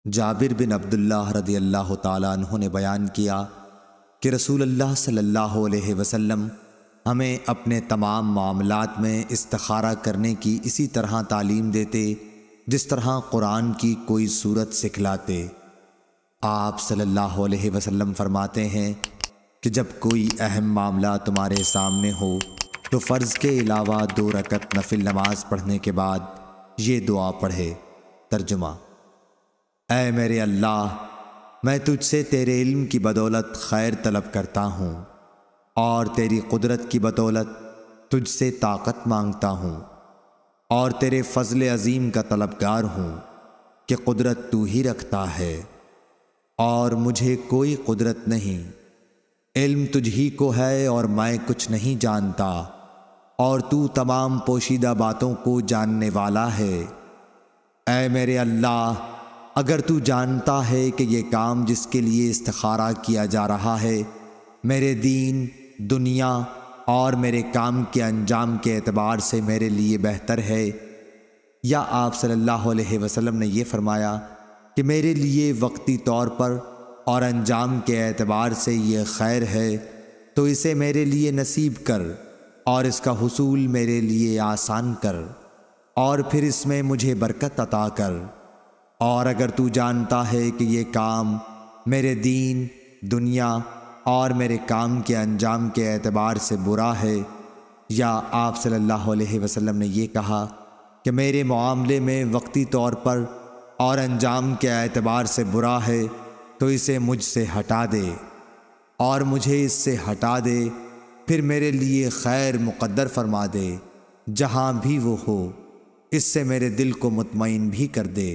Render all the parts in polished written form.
جابر بن عبداللہ رضی اللہ تعالیٰ عنہ نے بیان کیا کہ رسول اللہ صلی اللہ علیہ وسلم ہمیں اپنے تمام معاملات میں استخارہ کرنے کی اسی طرح تعلیم دیتے جس طرح قرآن کی کوئی سورت سکھلاتے۔ آپ صلی اللہ علیہ وسلم فرماتے ہیں کہ جب کوئی اہم معاملہ تمہارے سامنے ہو تو فرض کے علاوہ 2 رکعت نفل نماز پڑھنے کے بعد یہ دعا پڑھے۔ ترجمہ: اے میرے اللہ، میں تجھ سے تیرے علم کی بدولت خیر طلب کرتا ہوں اور تیری قدرت کی بدولت تجھ سے طاقت مانگتا ہوں، اور تیرے فضل عظیم کا طلبگار ہوں کہ قدرت تو ہی رکھتا ہے اور مجھے کوئی قدرت نہیں۔ علم تجھ ہی کو ہے اور میں کچھ نہیں جانتا، اور تو تمام پوشیدہ باتوں کو جاننے والا ہے۔ اے میرے اللہ، اگر تو جانتا ہے کہ یہ کام جس کے لیے استخارہ کیا جا رہا ہے میرے دین، دنیا اور میرے کام کے انجام کے اعتبار سے میرے لیے بہتر ہے، یا آپ صلی اللہ علیہ وسلم نے یہ فرمایا کہ میرے لیے وقتی طور پر اور انجام کے اعتبار سے یہ خیر ہے، تو اسے میرے لیے نصیب کر اور اس کا حصول میرے لیے آسان کر، اور پھر اس میں مجھے برکت عطا کر۔ اور اگر تو جانتا ہے کہ یہ کام میرے دین، دنیا اور میرے کام کے انجام کے اعتبار سے برا ہے، یا آپ صلی اللہ علیہ وسلم نے یہ کہا کہ میرے معاملے میں وقتی طور پر اور انجام کے اعتبار سے برا ہے، تو اسے مجھ سے ہٹا دے اور مجھے اس سے ہٹا دے، پھر میرے لیے خیر مقدر فرما دے جہاں بھی وہ ہو، اس سے میرے دل کو مطمئن بھی کر دے۔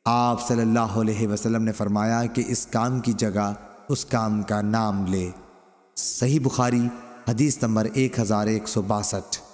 آپ صلی اللہ علیہ وسلم نے فرمایا کہ اس کام کی جگہ اس کام کا نام لے۔ صحیح بخاری حدیث نمبر 1162۔